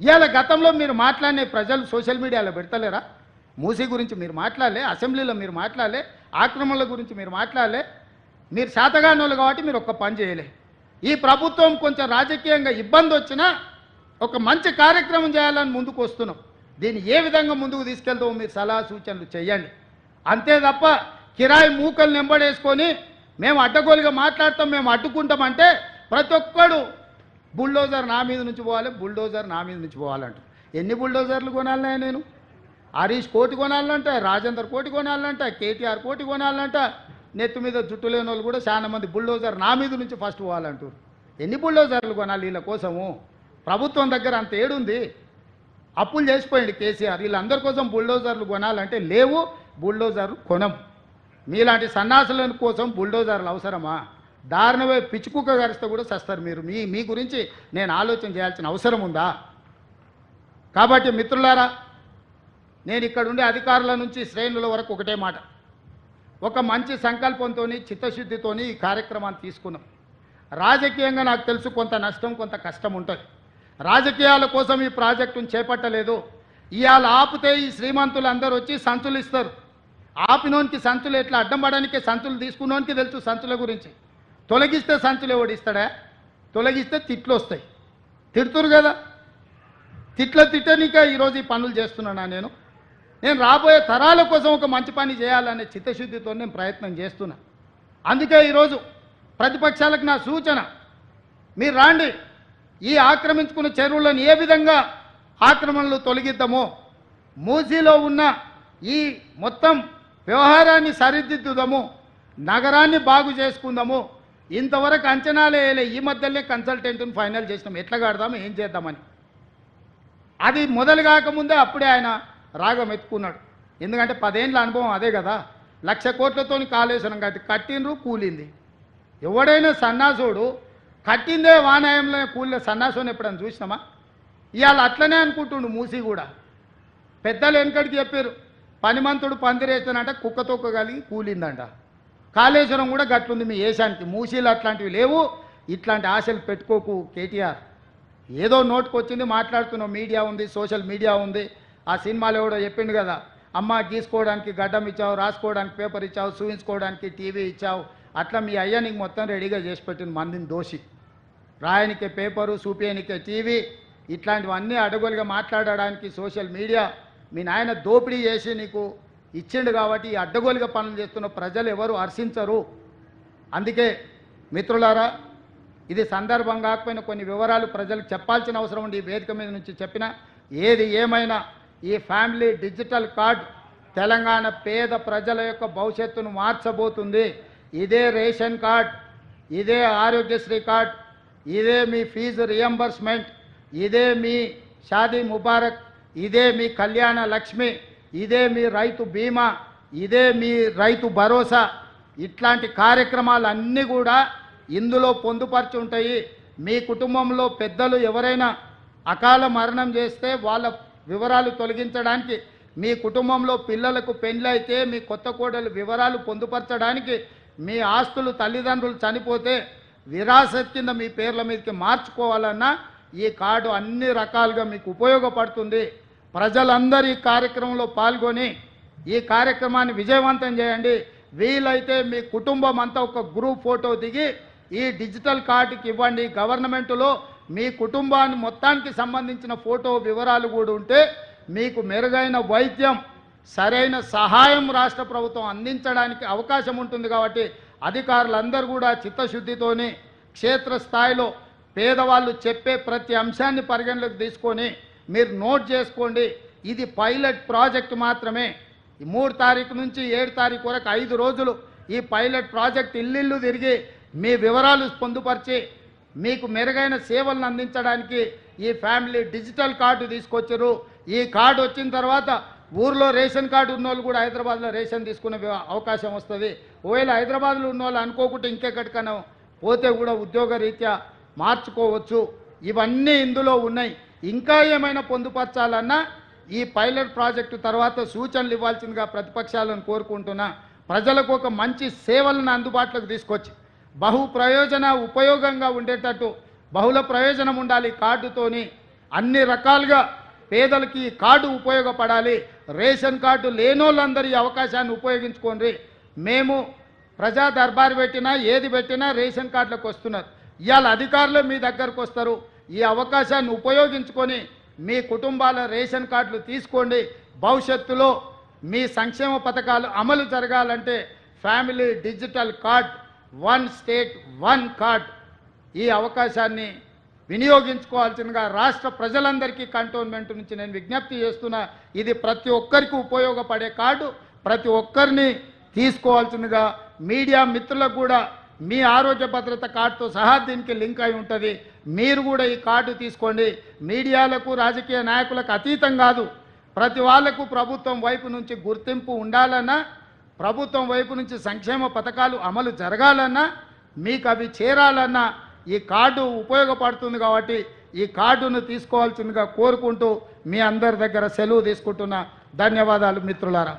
ఇవాళ గతంలో మీరు మాట్లాడిన ప్రజలు సోషల్ మీడియాలో పెడతలేరా? మూసీ గురించి మీరు మాట్లాడలే, అసెంబ్లీలో మీరు మాట్లాడలే, ఆక్రమణల గురించి మీరు మాట్లాడలే. మీరు శాతగానోళ్ళు కాబట్టి మీరు ఒక్క పని చేయలే. ఈ ప్రభుత్వం కొంచెం రాజకీయంగా ఇబ్బంది వచ్చినా ఒక మంచి కార్యక్రమం చేయాలని ముందుకు వస్తున్నాం. దీన్ని ఏ విధంగా ముందుకు తీసుకెళ్తామో మీరు సలహా సూచనలు చేయండి. అంతే తప్ప కిరాయి మూకలు నెంబడేసుకొని మేము అడ్డగోలుగా మాట్లాడతాం, మేము అడ్డుకుంటామంటే ప్రతి ఒక్కడు బుల్డోజర్ నా మీద నుంచి పోవాలి, బుల్డోజర్ నా మీద నుంచి పోవాలంట. ఎన్ని బుల్డోజర్లు కొనాలనే నేను? హరీష్ కోటి కొనాలంట, రాజేందర్ కోటి కొనాలంట, కేటీఆర్ కోటి కొనాలంట. నెత్తి మీద జుట్టు లేని వాళ్ళు కూడా చాలా మంది బుల్డోజర్ నా మీద నుంచి ఫస్ట్ పోవాలంటారు. ఎన్ని బుల్డోజర్లు కొనాలి వీళ్ళ కోసము? ప్రభుత్వం దగ్గర అంత ఏడుంది? అప్పులు చేసిపోయింది కేసీఆర్. వీళ్ళందరి కోసం బుల్డోజర్లు కొనాలంటే లేవు, బుల్డోజర్లు కొనం. మీలాంటి సన్నాసుల కోసం బుల్డోజర్లు అవసరమా? దారుణమే పిచ్చుకుక్క గరిస్తే కూడా సస్తారు మీరు. మీ గురించి నేను ఆలోచన చేయాల్సిన అవసరం ఉందా? కాబట్టి మిత్రులారా, నేను ఇక్కడ ఉండే అధికారుల నుంచి శ్రేణుల వరకు ఒకటే మాట, ఒక మంచి సంకల్పంతో చిత్తశుద్ధితో ఈ కార్యక్రమాన్ని తీసుకున్నాం. రాజకీయంగా నాకు తెలుసు కొంత నష్టం కొంత కష్టం ఉంటుంది. రాజకీయాల కోసం ఈ ప్రాజెక్టును చేపట్టలేదు. ఇవాళ ఆపితే ఈ శ్రీమంతులు అందరూ వచ్చి సంచులు ఇస్తారు. ఆపినోనికి సంచులు ఎట్లా అడ్డం పడడానికే సంచులు తీసుకున్నోనికి తెలుసు సంచుల గురించి. తొలగిస్తే సంచులు ఎవడిస్తాడా? తొలగిస్తే తిట్లు వస్తాయి. తిడుతురు కదా, తిట్టనిక ఈరోజు ఈ పనులు చేస్తున్నానా? నేను రాబోయే తరాల కోసం ఒక మంచి పని చేయాలనే చిత్తశుద్ధితో నేను ప్రయత్నం చేస్తున్నా. అందుకే ఈరోజు ప్రతిపక్షాలకు నా సూచన, మీరు రాండి, ఈ ఆక్రమించుకున్న చెరువులను ఏ విధంగా ఆక్రమణలు తొలగిద్దామో, మూసీలో ఉన్న ఈ మొత్తం వ్యవహారాన్ని సరిదిద్దుదాము, నగరాన్ని బాగు చేసుకుందాము. ఇంతవరకు అంచనాలే వేయలే, ఈ మధ్యలోనే కన్సల్టెంట్ని ఫైనల్ చేసినాం, ఎట్లా కడదాము ఏం చేద్దామని. అది మొదలు కాకముందే అప్పుడే ఆయన రాగం ఎత్తుకున్నాడు. ఎందుకంటే 10 ఏళ్ళ అనుభవం అదే కదా. 1,00,000 కోట్లతో కాళేశ్వరం కట్టిండ్రు, కూలింది. ఎవడైనా సన్నాసుడు కట్టిందే వానాయంలో కూలిన సన్నాసుని ఎప్పుడైనా చూసినామా? ఇవాళ అట్లనే అనుకుంటుండు మూసీ కూడా. పెద్దలు వెనకడికి చెప్పారు, పనిమంతుడు పందిరేస్తానంట కుక్క తొక్క కలిగి కూలిందంట. కాళేశ్వరం కూడా గట్లుంది మీ ఏషానికి. మూసీలు అట్లాంటివి లేవు. ఇట్లాంటి ఆశలు పెట్టుకోకు కేటీఆర్. ఏదో నోటుకు వచ్చింది మాట్లాడుతున్నావు. మీడియా ఉంది, సోషల్ మీడియా ఉంది. ఆ సినిమాలో ఎవడో చెప్పిండు కదా, అమ్మ గీసుకోవడానికి గడ్డం ఇచ్చావు, రాసుకోవడానికి పేపర్ ఇచ్చావు, చూయించుకోవడానికి టీవీ ఇచ్చావు. అట్లా మీ అయ్యా నీకు మొత్తం రెడీగా చేసి పెట్టిన మందిని దోషి. రాయనికే పేపరు, చూపించనికే టీవీ, ఇట్లాంటివన్నీ అడగలుగా మాట్లాడడానికి సోషల్ మీడియా మీ నాయన దోపిడీ చేసి నీకు ఇచ్చిండు. కాబట్టి ఈ అడ్డగోలుగా పనులు చేస్తున్న ప్రజలు ఎవరు హర్షించరు. అందుకే మిత్రులారా, ఇది సందర్భం కాకపోయినా కొన్ని వివరాలు ప్రజలకు చెప్పాల్సిన అవసరం ఉండి ఈ వేదిక మీద నుంచి చెప్పిన. ఏది ఏమైనా ఈ ఫ్యామిలీ డిజిటల్ కార్డ్ తెలంగాణ పేద ప్రజల యొక్క భవిష్యత్తును మార్చబోతుంది. ఇదే రేషన్ కార్డ్, ఇదే ఆరోగ్యశ్రీ కార్డ్, ఇదే మీ ఫీజు రియంబర్స్మెంట్, ఇదే మీ షాదీ ముబారక్, ఇదే మీ కళ్యాణ లక్ష్మి, ఇదే మీ రైతు బీమా, ఇదే మీ రైతు భరోసా. ఇట్లాంటి కార్యక్రమాలన్నీ కూడా ఇందులో పొందుపరిచి ఉంటాయి. మీ కుటుంబంలో పెద్దలు ఎవరైనా అకాల మరణం చేస్తే వాళ్ళ వివరాలు తొలగించడానికి, మీ కుటుంబంలో పిల్లలకు పెళ్ళైతే మీ కొత్త కోడలు వివరాలు పొందుపరచడానికి, మీ ఆస్తులు తల్లిదండ్రులు చనిపోతే విరాసత్ కింద మీ పేర్ల మీదకి మార్చుకోవాలన్నా ఈ కార్డు అన్ని రకాలుగా మీకు ఉపయోగపడుతుంది. ప్రజలందరూ ఈ కార్యక్రమంలో పాల్గొని ఈ కార్యక్రమాన్ని విజయవంతం చేయండి. వీలైతే మీ కుటుంబం అంతా ఒక గ్రూప్ ఫోటో దిగి ఈ డిజిటల్ కార్డుకి ఇవ్వండి. గవర్నమెంట్లో మీ కుటుంబాన్ని మొత్తానికి సంబంధించిన ఫోటో వివరాలు కూడా ఉంటే మీకు మెరుగైన వైద్యం, సరైన సహాయం రాష్ట్ర ప్రభుత్వం అందించడానికి అవకాశం ఉంటుంది. కాబట్టి అధికారులందరూ కూడా చిత్తశుద్ధితోని క్షేత్రస్థాయిలో పేదవాళ్ళు చెప్పే ప్రతి అంశాన్ని పరిగణలోకి తీసుకొని మీరు నోట్ చేసుకోండి. ఇది పైలట్ ప్రాజెక్ట్ మాత్రమే. 3 తారీఖు నుంచి 7 తారీఖు వరకు 5 రోజులు ఈ పైలట్ ప్రాజెక్ట్ ఇల్లు తిరిగి మీ వివరాలు పొందుపరిచి మీకు మెరుగైన సేవలను అందించడానికి ఈ ఫ్యామిలీ డిజిటల్ కార్డు తీసుకొచ్చారు. ఈ కార్డు వచ్చిన తర్వాత ఊర్లో రేషన్ కార్డు ఉన్నోళ్ళు కూడా హైదరాబాద్లో రేషన్ తీసుకునే అవకాశం వస్తుంది. ఒకవేళ హైదరాబాద్లో ఉన్నోళ్ళు అనుకోకుండా ఇంకెక్కడికైనా పోతే కూడా ఉద్యోగ రీత్యా మార్చుకోవచ్చు. ఇవన్నీ ఇందులో ఉన్నాయి. ఇంకా ఏమైనా పొందుపరచాలన్నా ఈ పైలట్ ప్రాజెక్టు తర్వాత సూచనలు ఇవ్వాల్సిందిగా ప్రతిపక్షాలను కోరుకుంటున్నా. ప్రజలకు ఒక మంచి సేవలను అందుబాటులోకి తీసుకొచ్చి ఉపయోగంగా ఉండేటట్టు బహుళ ప్రయోజనం ఉండాలి కార్డుతోని. అన్ని రకాలుగా పేదలకి ఈ కార్డు ఉపయోగపడాలి. రేషన్ కార్డు లేనోళ్ళందరూ ఈ అవకాశాన్ని ఉపయోగించుకోండి. మేము ప్రజా దర్బారు పెట్టినా ఏది పెట్టినా రేషన్ కార్డులకు వస్తున్నారు. ఇవాళ అధికారులు మీ దగ్గరకు వస్తారు. ఈ అవకాశాన్ని ఉపయోగించుకొని మీ కుటుంబాల రేషన్ కార్డులు తీసుకోండి. భవిష్యత్తులో మీ సంక్షేమ పథకాలు అమలు జరగాలంటే family digital card, one state one card, ఈ అవకాశాన్ని వినియోగించుకోవాల్సిందిగా రాష్ట్ర ప్రజలందరికీ కంటోన్మెంట్ నుంచి నేను విజ్ఞప్తి చేస్తున్నా. ఇది ప్రతి ఒక్కరికి ఉపయోగపడే కార్డు, ప్రతి ఒక్కరిని తీసుకోవాల్సిందిగా. మీడియా మిత్రులకు కూడా మీ ఆరోగ్య భద్రత కార్డుతో సహా దీనికి లింక్ అయి ఉంటుంది. మీరు కూడా ఈ కార్డు తీసుకోండి. మీడియాలకు రాజకీయ నాయకులకు అతీతం కాదు, ప్రతి వాళ్లకు ప్రభుత్వం వైపు నుంచి గుర్తింపు ఉండాలన్నా, ప్రభుత్వం వైపు నుంచి సంక్షేమ పథకాలు అమలు జరగాలన్నా, మీకు అవి చేరాలన్నా ఈ కార్డు ఉపయోగపడుతుంది. కాబట్టి ఈ కార్డును తీసుకోవాల్సిందిగా కోరుకుంటూ మీ అందరి దగ్గర సెలవు తీసుకుంటున్నా. ధన్యవాదాలు మిత్రులారా.